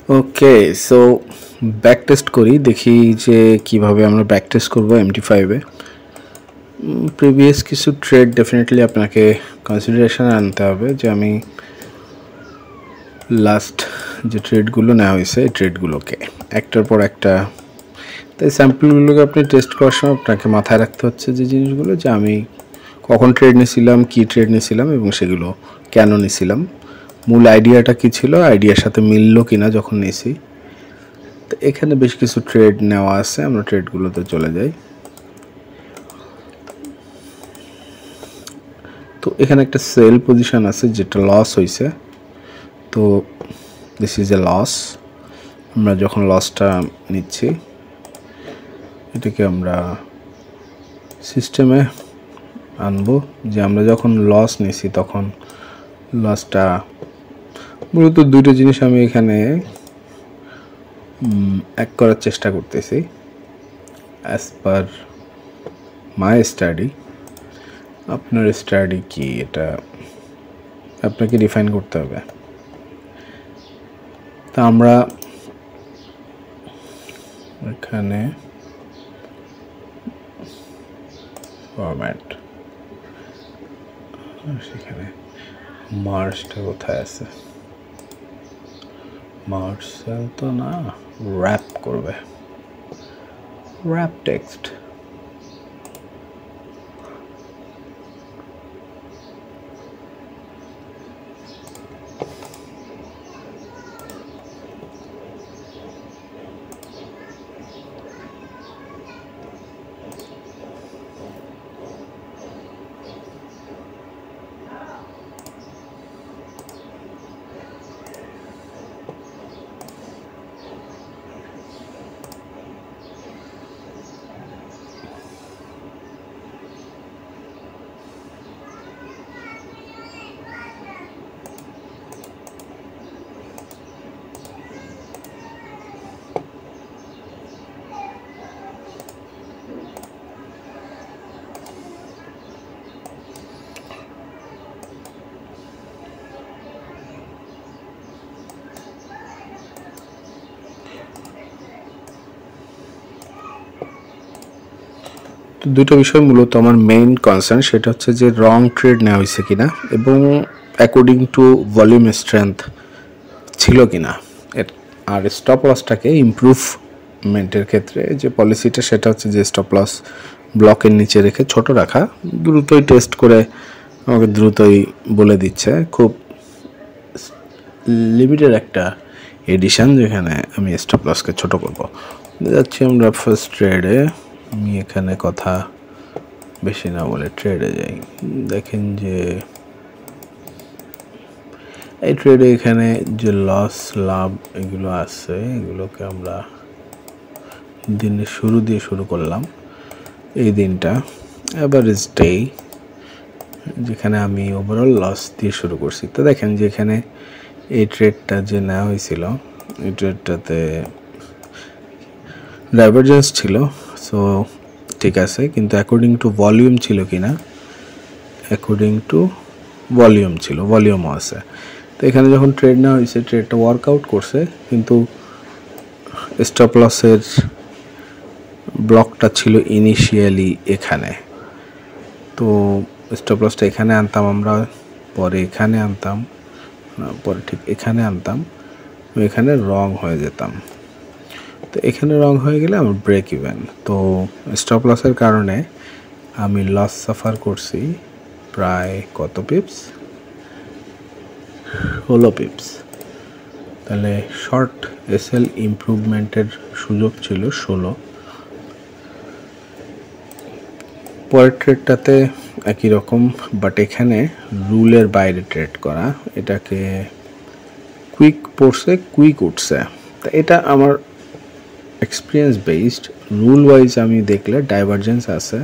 ওকে, so back test করি, দেখি যে কিভাবে আমরা ব্যাক টেস্ট করবো MT5-এ। প্রিভিয়াস কিছু ট্রেড ডেফিনেটলি আপনাকে কনসিডারেশন আনতে হবে, যে আমি লাস্ট যে ট্রেডগুলো নেওয়া হয়েছে এই ট্রেডগুলোকে একটার পর একটা, তাই স্যাম্পলগুলোকে আপনি টেস্ট করার সময় আপনাকে মাথায় রাখতে হচ্ছে যে জিনিসগুলো, যে আমি কখন ট্রেড নিয়েছিলাম, কী ট্রেড নিয়েছিলাম এবং সেগুলো কেন নিয়েছিলাম, মূল আইডিয়াটা কী ছিল, আইডিয়ার সাথে মিললো কিনা যখন নিয়েছি। তো এখানে বেশ কিছু ট্রেড নেওয়া আছে, আমরা ট্রেডগুলোতে চলে যাই। তো এখানে একটা সেল পজিশন আছে যেটা লস হয়েছে, তো দিস ইজ এ লস। আমরা যখন লসটা নিচ্ছি এটাকে আমরা সিস্টেমে আনবো, যে আমরা যখন লস নিছি তখন লসটা মূলত দুটো জিনিস আমি এখানে এক করার চেষ্টা করতেছি অ্যাজ পার মাই স্টাডি। আপনার স্টাডি কি, এটা আপনাকে ডিফাইন করতে হবে। তা আমরা এখানে ফরম্যাট, সেখানে মার্সটা কোথায় আছে, মার্সেল তো না, র্যাপ করবে, র্যাপ টেক্সট। তো দুটো বিষয় মূলত আমার মেইন কনসার্ন, সেটা হচ্ছে যে রং ট্রেড নেওয়া হয়েছে কিনা এবং অ্যাকর্ডিং টু ভলিউম স্ট্রেংথ ছিল কিনা। আর স্টপ লসটাকে ইমপ্রুভমেন্টের ক্ষেত্রে যে পলিসিটা, সেটা হচ্ছে যে স্টপ লস ব্লকের নিচে রেখে ছোট রাখা। দ্রুতই টেস্ট করে আমাকে দ্রুতই বলে দিচ্ছে, খুব লিমিটেড একটা এডিশন যেখানে আমি স্টপ লসকে ছোট করব। যাচ্ছি আমরা ফার্স্ট ট্রেডে। আমি এখানে কথা বেশি না বলে ট্রেডে যাই। দেখেন যে এই ট্রেডে এখানে যে লস লাভ এগুলো আছে, এগুলোকে আমরা দিনের শুরু দিয়ে শুরু করলাম। এই দিনটা অ্যাভারেজ ডে, যেখানে আমি ওভারঅল লস দিয়ে শুরু করছি। তো দেখেন যে এখানে এই ট্রেডটা যে নেওয়া হয়েছিল, এই ট্রেডটাতে ডাইভারজেন্স ছিল, সো ঠিক আছে, কিন্তু অ্যাকর্ডিং টু ভলিউম ছিল কি না, অ্যাকর্ডিং টু ভলিউম ছিল, ভলিউমও আছে। তো এখানে যখন ট্রেড নেওয়া হয়েছে, ট্রেডটা ওয়ার্কআউট করছে, কিন্তু স্টপ লসের ব্লকটা ছিল ইনিশিয়ালি এখানে। তো স্টপ লসটা এখানে আনতাম আমরা, পরে এখানে আনতাম, পরে ঠিক এখানে আনতাম, এখানে রং হয়ে যেতাম। তো এখানে রং হয়ে গেলে আমার ব্রেক ইভেন। তো স্টপ লসের কারণে আমি লস সাফার করছি প্রায় কত পিপস, 16 পিপস। তাহলে শর্ট এসএল ইমপ্রুভমেন্টের সুযোগ ছিল 16। পরের ট্রেডটাতে একই রকম, বাট এখানে রুলের বাইরে ট্রেড করা, এটাকে কুইক পড়ছে, কুইক উঠছে। তা এটা আমার এক্সপিরিয়েন্স বেসড। রুল ওয়াইজ আমি দেখলে ডাইভারজেন্স আছে,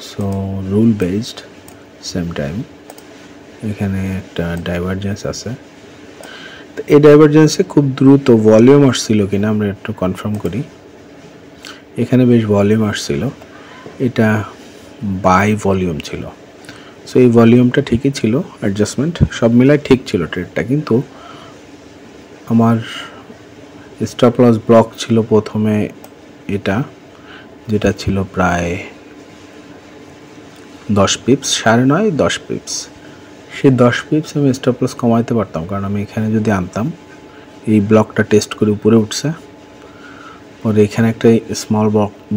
so rule based. Same time এখানে একটা ডাইভারজেন্স আছে। তো এই ডাইভারজেন্সে খুব দ্রুত ভলিউম আসছিল কিনা আমরা একটু কনফার্ম করি। এখানে বেশ ভলিউম আসছিল, এটা বাই ভলিউম ছিল। সো এই ভলিউমটা ঠিকই ছিল, অ্যাডজাস্টমেন্ট সব মিলাই ঠিক ছিল ট্রেডটা। কিন্তু আমার স্টপ লস ব্লক ছিল প্রথমে এটা, যেটা ছিল প্রায় 10 পিপস, 9.5 10 পিপস। সেই 10 পিপস আমি স্টপ লস কমাইতে পারতাম, কারণ আমি এখানে যদি আনতাম, এই ব্লকটা টেস্ট করে উপরে উঠছে, পরে এখানে একটা স্মল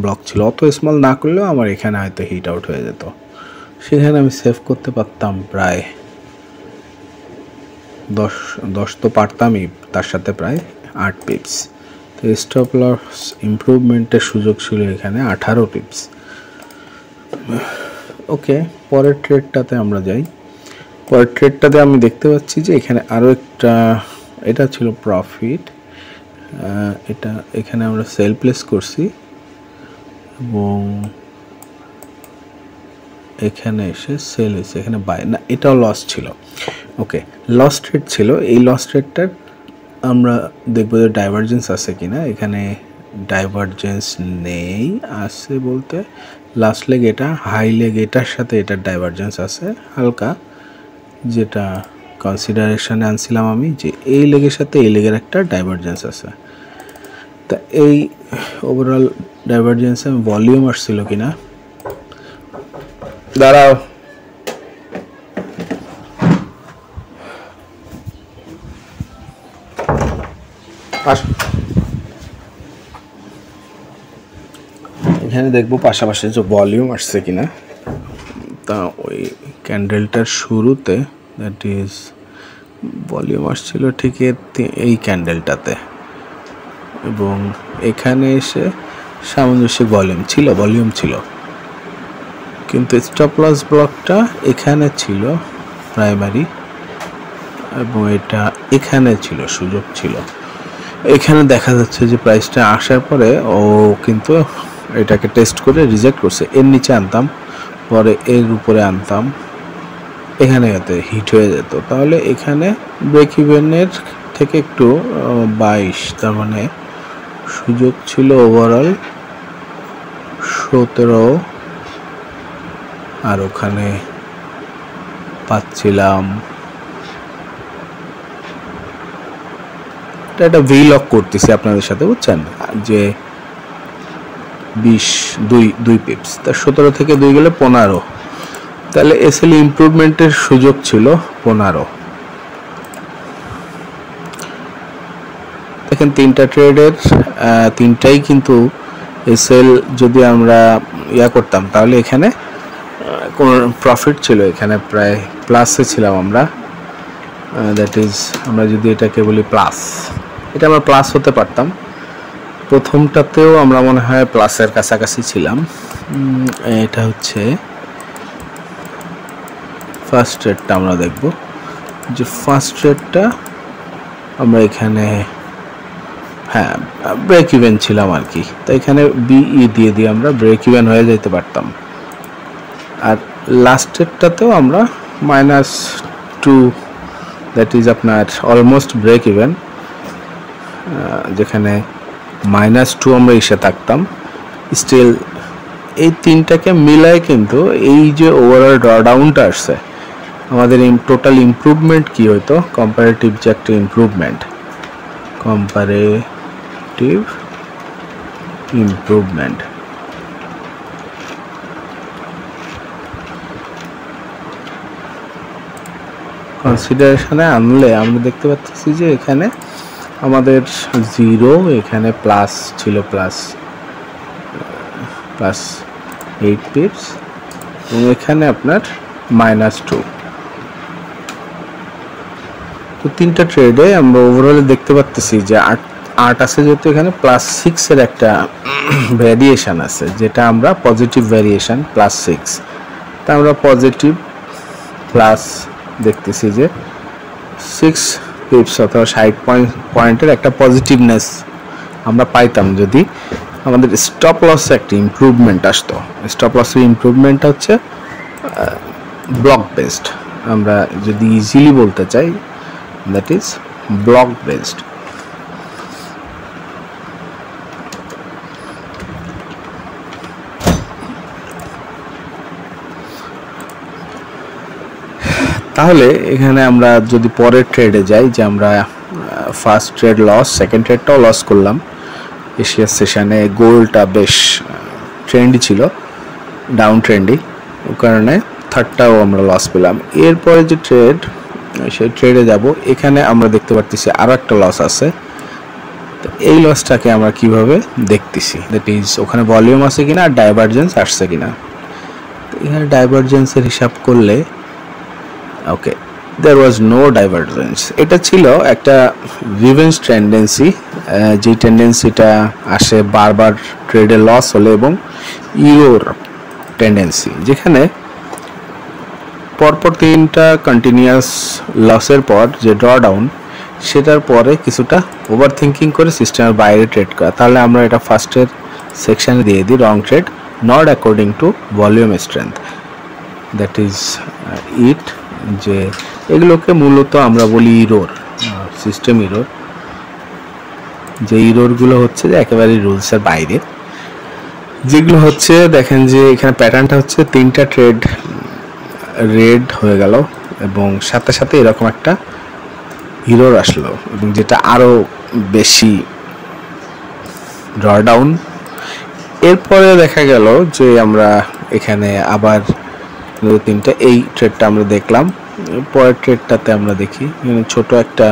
ব্লক ছিল, অত স্মল না করলেও আমার এখানে হয়তো হিট আউট হয়ে যেত, সেখানে আমি সেভ করতে পারতাম প্রায় 10 তো পারতামই, তার সাথে প্রায় 8 পিপস। তো স্টপ লস ইমপ্রুভমেন্টের সুযোগ ছিল এখানে 18 পিপস। ওকে, পরের ট্রেডটাতে আমরা যাই। পরের ট্রেডটাতে আমি দেখতে পাচ্ছি যে এখানে আরও একটা, এটা ছিল প্রফিট, এটা এখানে আমরা সেল প্লেস করছি এবং এখানে এসে সেল হয়েছে, এখানে বাই না, এটাও লস ছিল। ওকে, লস ট্রেড ছিল। এই লস ট্রেডটার আমরা দেখবো যে ডাইভারজেন্স আছে কিনা। এখানে ডাইভারজেন্স নেই, আছে বলতে লাস্ট লেগ এটা, হাই লেগ এটার সাথে এটার ডাইভারজেন্স আছে হালকা, যেটা কনসিডারেশনে আনছিলাম আমি, যে এই লেগের সাথে এই লেগের একটা ডাইভারজেন্স আছে। তা এই ওভারঅল ডাইভারজেন্সে ভলিউম আসছিল কিনা, দাঁড়াও, এখানে দেখবো পাশাপাশি যে ভলিউম আসছে কিনা। তা ওই ক্যান্ডেলটার শুরুতে দ্যাট ইজ ভলিউম আসছিল ঠিক এই ক্যান্ডেলটাতে, এবং এখানে এসে সামঞ্জস্যিক ভলিউম ছিল, কিন্তু স্টপ লস ব্লকটা এখানে ছিল প্রাইমারি, এবং এটা এখানে ছিল, সুযোগ ছিল। এখানে দেখা যাচ্ছে যে প্রাইসটা আসার পরে ও কিন্তু এটাকে টেস্ট করে রিজেক্ট করছে, এর নিচে আনতাম, পরে এর উপরে আনতাম, এখানে এতে হিট হয়ে যেত, তাহলে এখানে ব্রেক ইভেনের থেকে একটু 22, তার মানে সুযোগ ছিল ওভারঅল 17, আর ওখানে পাচ্ছিলাম এটা ভি লক করতেছি আপনাদের সাথে, বুঝছেন, যে 2 পিপস, তার 17 থেকে 2 গেলে 15, তাহলে এসএল ইমপ্রুভমেন্টের সুযোগ ছিল 15। দেখেন তিনটা ট্রেডের তিনটাই কিন্তু এসএল যদি আমরা করতাম, তাহলে এখানে কোন প্রফিট ছিল, এখানে প্রায় প্লাসে ছিলাম আমরা, দ্যাট ইজ আমরা যদি এটাকে বলি প্লাস, এটা আমরা প্লাস হতে পারতাম। প্রথমটাতেও আমরা মনে হয় প্লাসের কাছাকাছি ছিলাম। এটা হচ্ছে ফার্স্ট ট্রেডটা, আমরা দেখব যে ফার্স্ট ট্রেডটা আমরা এখানে হ্যাঁ ব্রেক ইভেন ছিলাম আর কি, তো এখানে বিই দিয়ে আমরা ব্রেক ইভেন হয়ে যেতে পারতাম। আর লাস্ট ট্রেডটাতেও আমরা -2, দ্যাট ইজ আপনার অলমোস্ট ব্রেক ইভেন, যেখানে -2 আমরা এসে থাকতাম। স্টিল এই তিনটাকে মিলায় কিন্তু এই যে ওভারঅল ড্রডাউনটা আসছে, আমাদের টোটাল ইমপ্রুভমেন্ট কি হইতো, কম্পারেটিভ যে একটা ইমপ্রুভমেন্ট, কনসিডারেশনে আনলে আমরা দেখতে পাচ্ছি যে এখানে আমাদের 0, এখানে প্লাস ছিল, প্লাস 8 পিপস, এবং এখানে আপনার -2। তো তিনটা ট্রেডে আমরা ওভারঅল দেখতে পাচ্ছি যে 8 আছে, যেহেতু এখানে +6 এর একটা ভ্যারিয়েশন আছে, যেটা আমরা পজিটিভ ভ্যারিয়েশন +6, তা আমরা পজিটিভ প্লাস দেখতেছি যে 6 পিপস অথবা 60 পয়েন্টের একটা পজিটিভনেস আমরা পাইতাম যদি আমাদের স্টপ লস একটা ইমপ্রুভমেন্ট আসতো। স্টপ লসের ইমপ্রুভমেন্ট হচ্ছে ব্লক বেসড, আমরা যদি ইজিলি বলতে চাই দ্যাট ইজ ব্লক বেসড। তাহলে এখানে আমরা যদি পরের ট্রেডে যাই, যে আমরা ফার্স্ট ট্রেড লস, সেকেন্ড ট্রেডটাও লস করলাম। এশিয়ার সেশনে গোল্ডটা বেশ ট্রেন্ডি ছিল, ডাউন ট্রেন্ডি, ও কারণে থার্ডটাও আমরা লস পেলাম। এরপরে যে ট্রেড, সেই ট্রেডে যাব, এখানে আমরা দেখতে পারতেছি আরও একটা লস আছে। তো এই লসটাকে আমরা কিভাবে দেখতেছি, দ্যাট ইজ ওখানে ভলিউম আছে কিনা আর ডাইভারজেন্স আসছে কিনা। এখানে ডাইভারজেন্সের হিসাব করলে ওকে, দেয়ার ওয়াজ নো ডাইভারজেন্স। এটা ছিল একটা রিভেঞ্জ টেন্ডেন্সি, যে টেন্ডেন্সিটা আসে বারবার ট্রেডে লস হলে, এবং ইউরোর টেন্ডেন্সি, যেখানে পরপর 3টা কন্টিনিউয়াস লসের পর যে ড্রডাউন, সেটার পরে কিছুটা ওভার থিঙ্কিং করে সিস্টেমের বাইরে ট্রেড করা। তাহলে আমরা এটা ফার্স্টের সেকশানে দিয়ে দিই, wrong trade not according to volume strength, that is it. যে এগুলোকে মূলত আমরা বলি ইরোর, সিস্টেম ইরোর। যে ইরোরগুলো হচ্ছে যে একেবারে রুলসের বাইরে, যেগুলো হচ্ছে দেখেন যে এখানে প্যাটার্নটা হচ্ছে 3টা ট্রেড রেড হয়ে গেল এবং সাথে সাথে এরকম একটা ইরোর আসলো, এবং যেটা আরও বেশি ড্রডাউন। এরপরে দেখা গেল যে আমরা এখানে আবার 3টা, এই ট্রেডটা আমরা দেখলাম। পরের ট্রেডটাতে আমরা দেখি এখানে ছোট একটা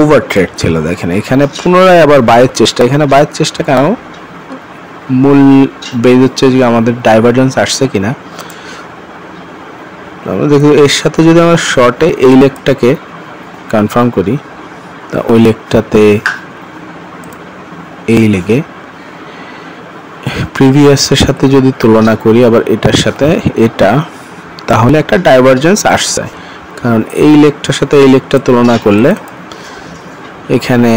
ওভার ট্রেড ছিল। দেখেন এখানে পুনরায় আবার বাইরের চেষ্টা। এখানে বাইরের চেষ্টা কেন? মূল বেজ হচ্ছে যে আমাদের ডাইভারজেন্স আসছে কিনা। আমরা দেখি এর সাথে যদি আমরা শর্টে এই লেগটাকে কনফার্ম করি, তা ওই লেগটাতে এই লেগে প্রিভিয়াসের সাথে যদি তুলনা করি আবার এটার সাথে এটা, তাহলে একটা ডাইভারজেন্স আসছে। কারণ এই লেগটার সাথে এই লেগটা তুলনা করলে এখানে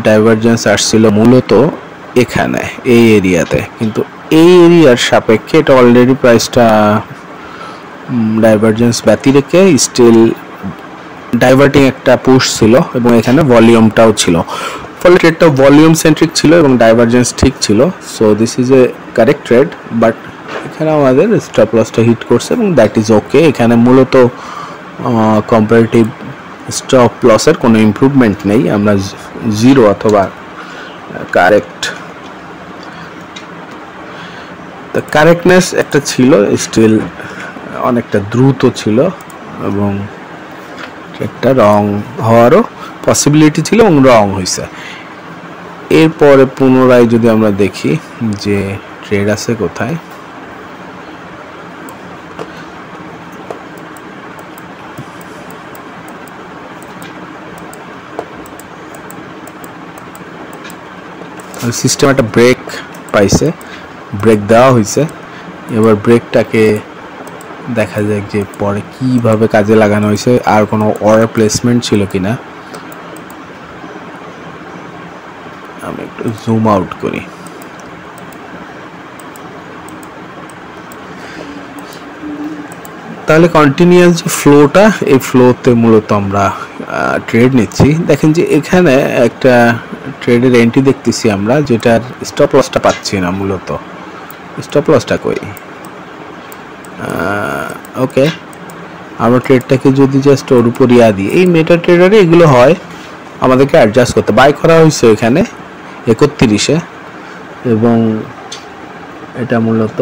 ডাইভারজেন্স আসছিল মূলত এখানে এই এরিয়াতে, কিন্তু এই এরিয়ার সাপেক্ষে এটা অলরেডি প্রাইসটা ডাইভারজেন্স ব্যতি রেখে স্টিল ডাইভার্টিং একটা পুশ ছিল, এবং এখানে ভলিউমটাও ছিল, ফলে ট্রেডটা ভলিউম সেন্ট্রিক ছিল এবং ডাইভারজেন্স ঠিক ছিল। So this is a correct trade, but এখানে আমাদের স্টপ লসটা হিট করছে এবং দ্যাট ইজ ওকে। এখানে মূলত কম্পারেটিভ স্টপ লসের কোনো ইমপ্রুভমেন্ট নেই, আমরা জিরো অথবা কারেক্ট। দ্য কারেক্টনেস একটা ছিল, স্টিল অনেকটা দ্রুত ছিল এবং একটা রং হওয়ারও পসিবিলিটি ছিল এবং রং হয়েছে। এরপরে পুনরায় যদি আমরা দেখি যে ট্রেড আছে কোথায়, সিস্টেম একটা ব্রেক পাইছে, ব্রেক দেওয়া হয়েছে। এবার ব্রেকটাকে দেখা যাক যে পরে কিভাবে কাজে লাগানো হয়েছে, আর কোনো অর্ডার প্লেসমেন্ট ছিল কিনা। আমি একটু জুম আউট করি। তাহলে কন্টিনিউয়াস যে ফ্লোটা, এই ফ্লোতে মূলত আমরা ট্রেড নিচ্ছি। দেখেন যে এখানে একটা ট্রেডের এন্ট্রি দেখতেছি আমরা, যেটার স্টপ লসটা পাচ্ছি না। মূলত স্টপ লসটা কই? ওকে, আমরা ট্রেডটাকে যদি জাস্ট ওর উপর দিই, এই মেটা ট্রেডারে এগুলো হয়, আমাদেরকে অ্যাডজাস্ট করতে। বাই করা হয়েছে এখানে 31-এ, এবং এটা মূলত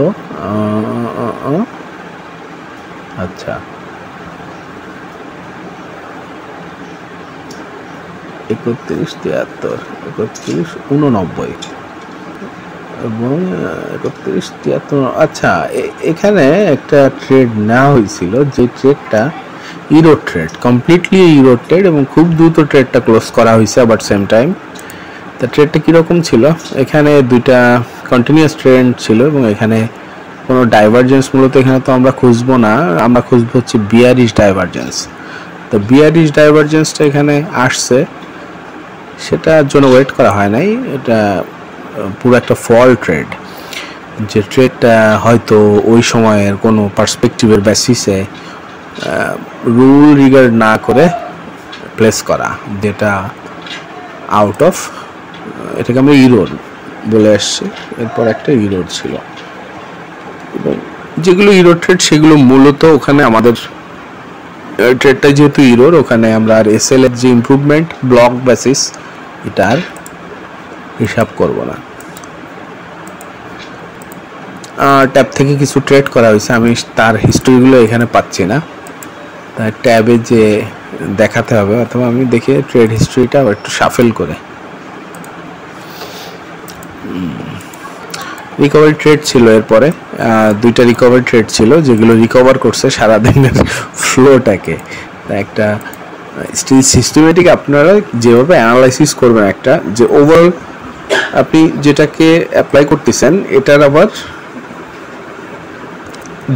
আচ্ছা 31-73, 31-89 এবং 31-73। আচ্ছা, এখানে একটা ট্রেড নেওয়া হয়েছিল, যে ট্রেডটা euro trade, completely euro trade, এবং খুব দ্রুত ট্রেডটা ক্লোজ করা হয়েছে আবার সেম টাইম। তা ট্রেডটা কীরকম ছিল? এখানে 2টা কন্টিনিউয়াস ট্রেন্ড ছিল এবং এখানে কোনো ডাইভারজেন্স মূলত এখানে তো আমরা খুঁজবো না, আমরা খুঁজবো হচ্ছে বিয়ারিশ ডাইভারজেন্স। তো বিয়ারিশ ডাইভারজেন্সটা এখানে আসছে, সেটার জন্য ওয়েট করা হয় নাই। এটা পুরো একটা ফল ট্রেড, যে ট্রেডটা হয়তো ওই সময়ের কোনো পার্সপেক্টিভের বেসিসে রুল রিগার্ড না করে প্লেস করা, যেটা আউট অফ, এটাকে আমরা ইরোর বলে আসছি। এরপর একটা ইরোর ছিল, এবং যেগুলো ইরো ট্রেড সেগুলো মূলত ওখানে আমাদের ট্রেডটা যেহেতু ইরোর, ওখানে আমরা আর এসএল এর যে ইমপ্রুভমেন্ট ব্লক বেসিস এটা আর হিসাব করব না। ট্যাব থেকে কিছু ট্রেড করা হয়েছে, আমি তার হিস্ট্রিগুলো এখানে পাচ্ছি না, তার ট্যাবে যে দেখাতে হবে, অথবা আমি দেখে ট্রেড হিস্ট্রিটা একটু শাফেল করে। রিকভারি ট্রেড ছিল, এরপরে দুইটা রিকভারি ট্রেড ছিল যেগুলো রিকভার করছে সারাদিনের ফ্লোটাকে। একটা স্টিল সিস্টেমেটিক আপনারা যেভাবে অ্যানালাইসিস করবেন, একটা যে ওভারঅল আপনি যেটাকে অ্যাপ্লাই করতেছেন এটার আবার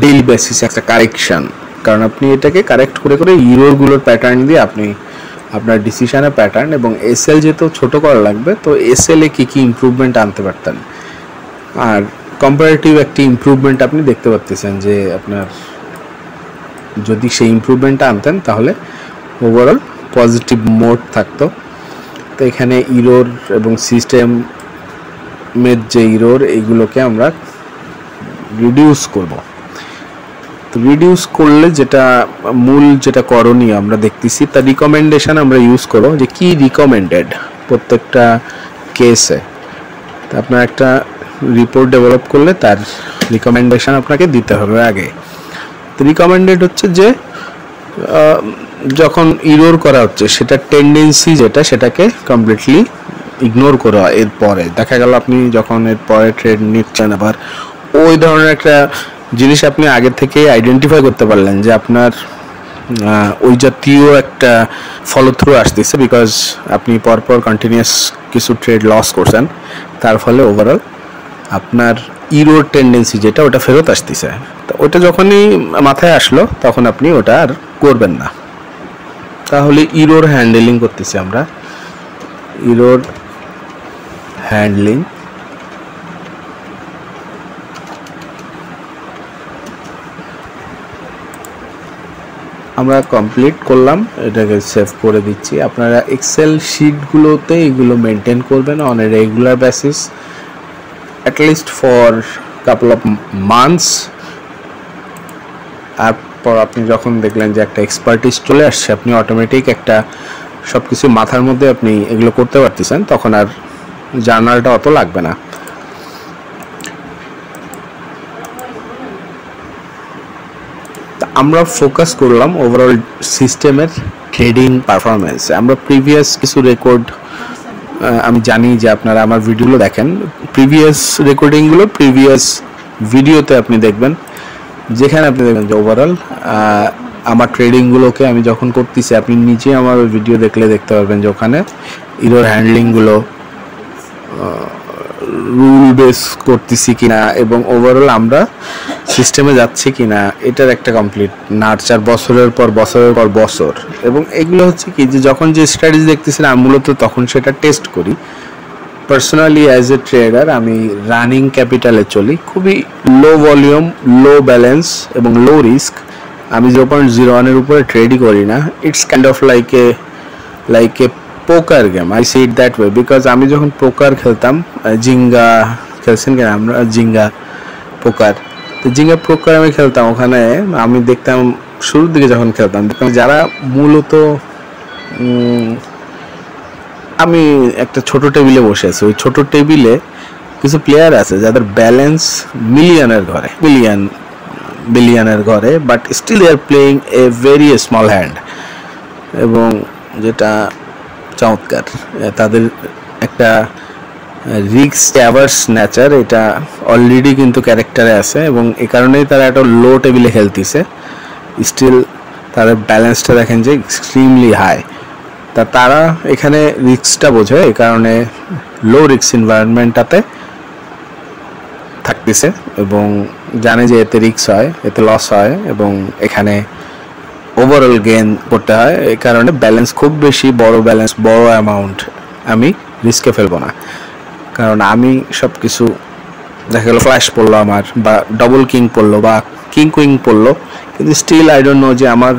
ডেইলি বেসিস একটা কারেকশন, কারণ আপনি এটাকে কারেক্ট করে করে ইরোরগুলোর প্যাটার্ন দিয়ে আপনি আপনার ডিসিশনের প্যাটার্ন এবং এসএল যেহেতু ছোট করা লাগবে, তো এসএল এ কী কী ইমপ্রুভমেন্ট আনতে পারতেন, আর কম্পারেটিভ একটি ইমপ্রুভমেন্ট আপনি দেখতে পাচ্ছেন যে আপনার যদি সেই ইমপ্রুভমেন্টটা আনতেন তাহলে ওভারঅল পজিটিভ মোড থাকতো। তো এখানে ইরোর এবং সিস্টেমের যে ইরোর এইগুলোকে আমরা রিডিউস করব। তো রিডিউস করলে যেটা মূল যেটা করণীয় আমরা দেখতেছি, তার রিকমেন্ডেশন আমরা ইউজ করব যে কি রিকমেন্ডেড প্রত্যেকটা কেসে। তো আপনার একটা রিপোর্ট ডেভেলপ করলে তার রিকমেন্ডেশন আপনাকে দিতে হবে আগে। তো রিকমেন্ডেড হচ্ছে যে যখন ইরোর করা হচ্ছে সেটা টেন্ডেন্সি যেটা, সেটাকে কমপ্লিটলি ইগনোর করা। এরপরে দেখা গেল আপনি যখন এরপরে ট্রেড নিচ্ছেন, আবার ওই ধরনের একটা জিনিস আপনি আগে থেকে আইডেন্টিফাই করতে পারলেন যে আপনার ওই জাতীয় একটা ফলো থ্রু আসতেছে, বিকজ আপনি পরপর কন্টিনিউয়াস কিছু ট্রেড লস করছেন, তার ফলে ওভারঅল আপনার ইরোর টেন্ডেন্সি যেটা ওটা ফেরত আসতেছে। তো ওটা যখনই মাথায় আসলো তখন আপনি ওটা আর করবেন না। তাহলে ইরোর হ্যান্ডেলিং করতেছি আমরা। ইরোর হ্যান্ডলিং আমরা কমপ্লিট করলাম, এটাকে সেভ করে দিচ্ছি। আপনারা এক্সেল শিটগুলোতে এগুলো মেনটেন করবেন on a regular basis, at least for couple of months. তারপর আপনি যখন দেখলেন যে একটা এক্সপার্টিস চলে আসছে, আপনি অটোমেটিক একটা সব কিছু মাথার মধ্যে আপনি এগুলো করতে পারতেছেন, তখন আর জার্নালটা অত লাগবে না। আমরা ফোকাস করলাম ওভারঅল সিস্টেমের ট্রেডিং পারফরমেন্স। আমরা প্রিভিয়াস কিছু রেকর্ড, আমি জানি যে আপনারা আমার ভিডিওগুলো দেখেন, প্রিভিয়াস রেকর্ডিংগুলো প্রিভিয়াস ভিডিওতে আপনি দেখবেন, যেখানে আপনি দেখবেন যে ওভারঅল আমার ট্রেডিংগুলোকে আমি যখন করতেছি, আপনি নিচে আমার ভিডিও দেখলে দেখতে পারবেন যে ওখানে ইরোর হ্যান্ডলিংগুলো রুল বেস করতেছি কিনা এবং ওভারঅল আমরা সিস্টেমে যাচ্ছি কিনা, এটার একটা কমপ্লিট নার্চার বছরের পর বছর। এবং এগুলো হচ্ছে কি যে যখন যে স্ট্র্যাটেজি দেখতেছিলাম আমি মূলত তখন সেটা টেস্ট করি। পার্সোনালি অ্যাজ এ ট্রেডার আমি রানিং ক্যাপিটালে চলি, খুবই লো ভলিউম, লো ব্যালেন্স এবং লো রিস্ক। আমি 0.01 উপরে ট্রেডই করি না। It's kind of like a poker game, I see it that way. Because আমি যখন পোকার খেলতাম, জিঙ্গা খেলছেন কেন, আমরা জিঙ্গা পোকার, তো জিঙ্গা পোকার আমি খেলতাম, ওখানে আমি দেখতাম শুরুর দিকে যখন খেলতাম, যারা মূলত আমি একটা ছোট টেবিলে বসে আছি, ওই ছোট টেবিলে কিছু প্লেয়ার আছে যাদের ব্যালেন্স বিলিয়নের ঘরে, but still they are playing a very small hand. এবং যেটা চমৎকার, তাদের একটা রিস্ক অ্যাভার্স নেচার, এটা অলরেডি কিন্তু ক্যারেক্টারে আছে এবং এ কারণেই তারা একটা লো টেবিলে খেলতেছে। স্টিল তাদের ব্যালেন্সটা দেখেন যে এক্সট্রিমলি হাই। তারা এখানে রিস্কটা বোঝে, এই কারণে লো রিস্ক এনভায়রনমেন্টটাতে থাকতেছে এবং জানে যে এতে রিস্ক হয়, এতে লস হয় এবং এখানে ওভারঅল গেইন করতে হয়। এই কারণে ব্যালেন্স খুব বেশি বড় ব্যালেন্স, বড় অ্যামাউন্ট আমি রিস্কে ফেলবো না, কারণ আমি সব কিছু দেখা গেলো ফ্ল্যাশ পড়লো আমার, বা ডবল কিং পড়লো বা কিং কুইং পড়লো, কিন্তু স্টিল আই ডোন্ট নো যে আমার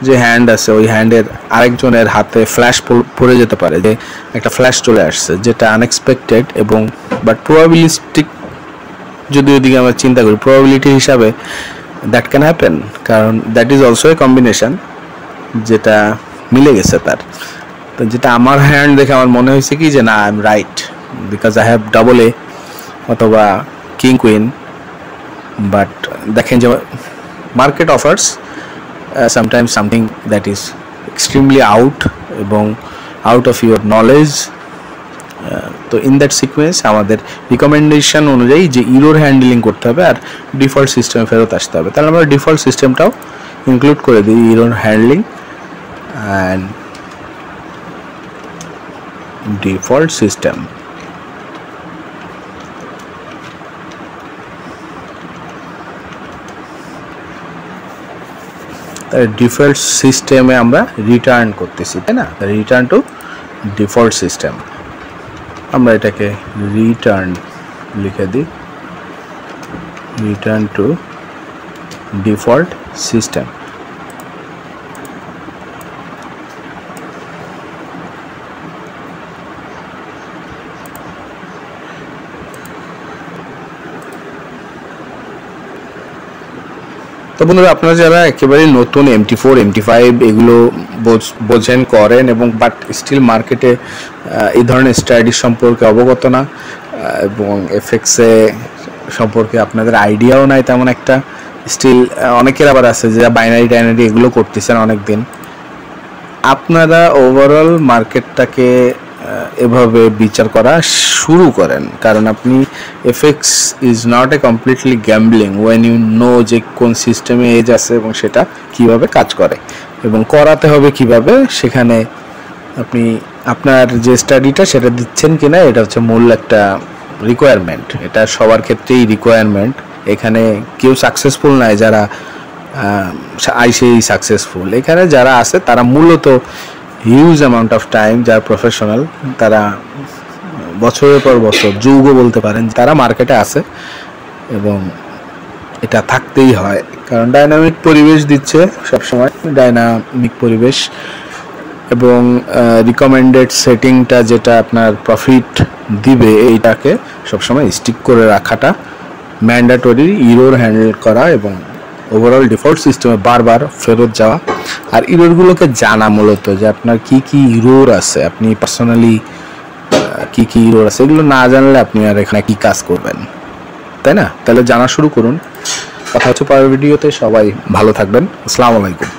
যে হ্যান্ড আছে ওই হ্যান্ডের আরেকজনের হাতে ফ্ল্যাশ পড়ে যেতে পারে, যে একটা ফ্ল্যাশ চলে আসছে যেটা আনএক্সপেক্টেড। এবং বাট প্রবাবিলিস্টিক যদি ওইদিকে আমরা চিন্তা করি, প্রবাবিলিটি হিসাবে দ্যাট ক্যান হ্যাপেন, কারণ that is also a combination. যেটা মিলে গেছে তার। তো যেটা আমার হ্যান্ড দেখে আমার মনে হয়েছে কি যে না, I am right because I have double A অথবা কিং কুইন। বাট দেখেন যে market offers sometimes something that is extremely out এবং আউট অফ ইউর নলেজ। তো ইন দ্যাট সিকোয়েন্স আমাদের রিকমেন্ডেশন অনুযায়ী যে ইরোর হ্যান্ডলিং করতে হবে আর ডিফল্ট সিস্টেমে ফেরত আসতে হবে। তাহলে আমরা ডিফল্ট সিস্টেমটাও ইনক্লুড করে দিই, error handling and default system. Default সিস্টেমে আমরা রিটার্ন করতেছি, তাই না? রিটার্ন টু ডিফল্ট সিস্টেম, আমরা এটাকে রিটার্ন লিখে দিই, রিটার্ন টু ডিফল্ট সিস্টেম। তো বন্ধুরা, আপনারা যারা একেবারে নতুন MT4 MT5 এগুলো বোঝেন করেন এবং বাট স্টিল মার্কেটে এই ধরনের স্ট্র্যাটেজি সম্পর্কে অবগত না এবং এফএক্সে সম্পর্কে আপনাদের আইডিয়াও নাই তেমন একটা, স্টিল অনেকের আবার আছে যে বাইনারি টাইনারি এগুলো করতেছেন অনেক দিন, আপনারা ওভারঅল মার্কেটটাকে এভাবে বিচার করা শুরু করেন। কারণ আপনি FX is not a completely gambling when you know যে কোন সিস্টেমে এজ আছে এবং সেটা কিভাবে কাজ করে এবং করাতে হবে কিভাবে, সেখানে আপনি আপনার যে স্টাডিটা সেটা দিচ্ছেন কিনা এটা হচ্ছে মূল একটা রিকোয়ারমেন্ট। এটা সবার ক্ষেত্রেই রিকোয়ারমেন্ট। এখানে কেউ সাকসেসফুল নয় যারা আইসেই সাকসেসফুল। এখানে যারা আছে তারা মূলত হিউজ অ্যামাউন্ট অফ টাইম, যারা প্রফেশনাল তারা বছরের পর বছর, যুগও বলতে পারেন, তারা মার্কেটে আছে এবং এটা থাকতেই হয় কারণ ডাইনামিক পরিবেশ দিচ্ছে সবসময়, ডাইনামিক পরিবেশ এবং রিকমেন্ডেড সেটিংটা যেটা আপনার প্রফিট দিবে এইটাকে সবসময় স্টিক করে রাখাটা ম্যান্ডেটরি, ইরোর হ্যান্ডেল করা এবং ওভারঅল ডিফল্ট সিস্টেমে বারবার ফেরত যাওয়া আর ইরোরগুলোকে জানা, মূলত যে আপনার কি কি ইরোর আছে, আপনি পার্সোনালি কি কি ইরোর আছে এগুলো না জানলে আপনি আর এখানে কি কাজ করবেন, তাই না? তাহলে জানা শুরু করুন। কথা হচ্ছে পরের ভিডিওতে। সবাই ভালো থাকবেন। আসসালামু আলাইকুম।